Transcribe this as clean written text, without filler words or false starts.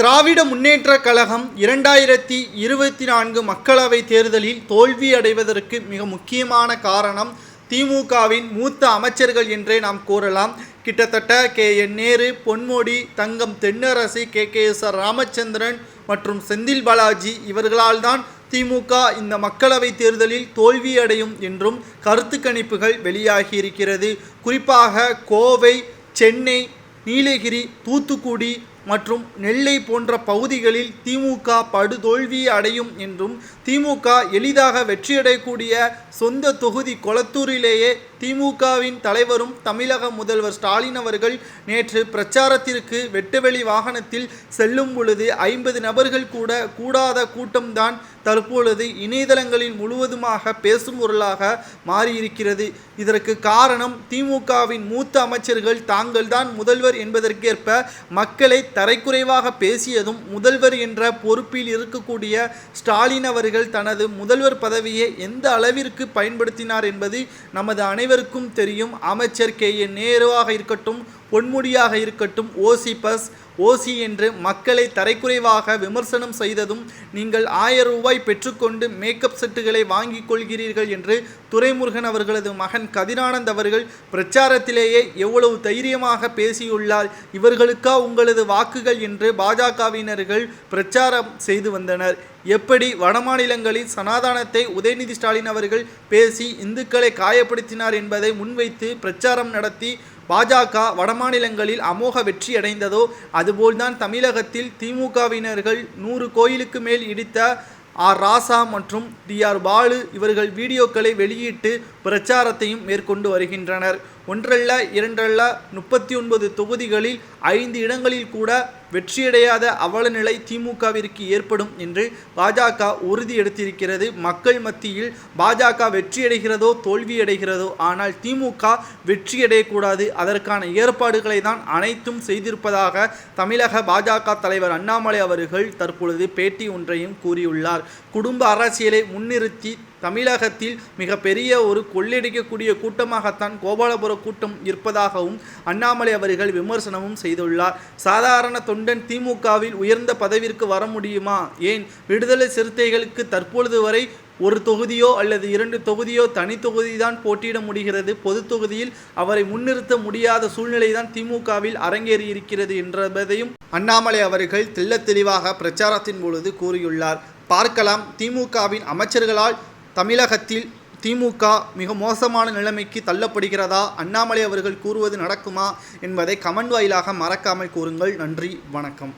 திராவிட முன்னேற்றக் கழகம் 2024 மக்களவைத் தேர்தலில் தோல்வி அடைவதற்கு மிக முக்கியமான காரணம் திமுகவின் மூத்த அமைச்சர்கள் என்றே நாம் கூறலாம். கிட்டத்தட்ட KN நேரு, பொன்முடி, தங்கம் தென்னரசு, KKS ராமச்சந்திரன் மற்றும் செந்தில் பாலாஜி இவர்களால் தான் திமுக இந்த மக்களவைத் தேர்தலில் தோல்வியடையும் என்றும் கருத்து கணிப்புகள் வெளியாகியிருக்கிறது. குறிப்பாக கோவை, சென்னை, நீலகிரி, தூத்துக்குடி மற்றும் நெல்லை போன்ற பகுதிகளில் திமுக படுதோல்வி அடையும் என்றும் திமுக எளிதாக வெற்றியடையக்கூடிய சொந்த தொகுதி கொளத்தூரிலேயே திமுகவின் தலைவரும் தமிழக முதல்வர் ஸ்டாலின் அவர்கள் நேற்று பிரச்சாரத்திற்கு வெட்டுவெளி வாகனத்தில் செல்லும் பொழுது 50 நபர்கள் கூட கூடாத கூட்டம்தான் தற்பொழுது இணையதளங்களில் முழுவதுமாக பேசும் பொருளாக மாறியிருக்கிறது. இதற்கு காரணம் திமுகவின் மூத்த அமைச்சர்கள் தாங்கள்தான் முதல்வர் என்பதற்கேற்ப மக்களை தரைக்குறைவாக பேசியதும், முதல்வர் என்ற பொறுப்பில் இருக்கக்கூடிய ஸ்டாலின் அவர்கள் தனது முதல்வர் பதவியை எந்த அளவிற்கு பயன்படுத்தினார் என்பது நமது அனைவருக்கும் தெரியும். அமைச்சர் KN நேருவாக இருக்கட்டும், பொன்முடியாக இருக்கட்டும், ஓசி பஸ், ஓசி என்று மக்களை தரைக்குறைவாக விமர்சனம் செய்ததும், நீங்கள் 1000 ரூபாய் பெற்றுக்கொண்டு மேக்கப் செட்டுகளை வாங்கிக் கொள்கிறீர்கள் என்று துரைமுருகன் அவர்களது மகன் கதிரானந்த் அவர்கள் பிரச்சாரத்திலேயே எவ்வளவு தைரியமாக பேசியுள்ளார். இவர்களுக்கா உங்களது வாக்குகள் என்று பாஜகவினர்கள் பிரச்சாரம் செய்து வந்தனர். எப்படி வடமாநிலங்களில் சனாதானத்தை உதயநிதி ஸ்டாலின் அவர்கள் பேசி இந்துக்களை காயப்படுத்தினார் என்பதை முன்வைத்து பிரச்சாரம் நடத்தி பாஜக வடமாநிலங்களில் அமோக வெற்றி அடைந்ததோ, அதுபோல்தான் தமிழகத்தில் திமுகவினர்கள் 100 கோயிலுக்கு மேல் இடித்த ராசா மற்றும் DR பாலு இவர்கள் வீடியோக்களை வெளியிட்டு பிரச்சாரத்தையும் மேற்கொண்டு வருகின்றனர். ஒன்றல்ல இரண்டல்ல 39 தொகுதிகளில் 5 இடங்களில் கூட வெற்றியடையாத அவல நிலை திமுகவிற்கு ஏற்படும் என்று பாஜக உறுதி எடுத்திருக்கிறது. மக்கள் மத்தியில் பாஜக வெற்றியடைகிறதோ தோல்வியடைகிறதோ, ஆனால் திமுக வெற்றியடையக்கூடாது, அதற்கான ஏற்பாடுகளை தான் அனைத்தும் செய்திருப்பதாக தமிழக பாஜக தலைவர் அண்ணாமலை அவர்கள் தற்பொழுது பேட்டி ஒன்றையும் கூறியுள்ளார். குடும்ப அரசியலை முன்னிறுத்தி தமிழகத்தில் மிகப்பெரிய ஒரு கொள்ளையடிக்கக்கூடிய கூட்டமாகத்தான் கோபாலபுர கூட்டம் இருப்பதாகவும் அண்ணாமலை அவர்கள் விமர்சனமும் செய்துள்ளார். சாதாரண தொண்டன் திமுகவில் உயர்ந்த பதவிற்கு வர முடியுமா? ஏன் விடுதலை சிறுத்தைகளுக்கு தற்பொழுது வரை ஒரு தொகுதியோ அல்லது 2 தொகுதியோ தனி தொகுதி தான் போட்டியிட முடிகிறது. பொது தொகுதியில் அவரை முன்னிறுத்த முடியாத சூழ்நிலைதான் திமுகவில் அரங்கேறி இருக்கிறது என்பதையும் அண்ணாமலை அவர்கள் தெள்ளத் தெளிவாக பிரச்சாரத்தின் பொழுது கூறியுள்ளார். பார்க்கலாம், திமுகவின் அமைச்சர்களால் தமிழகத்தில் திமுக மிக மோசமான நிலைமைக்கு தள்ளப்படுகிறதா, அண்ணாமலை அவர்கள் கூறுவது நடக்குமா என்பதை கமெண்ட் வாயிலாக மறக்காமல் கூறுங்கள். நன்றி, வணக்கம்.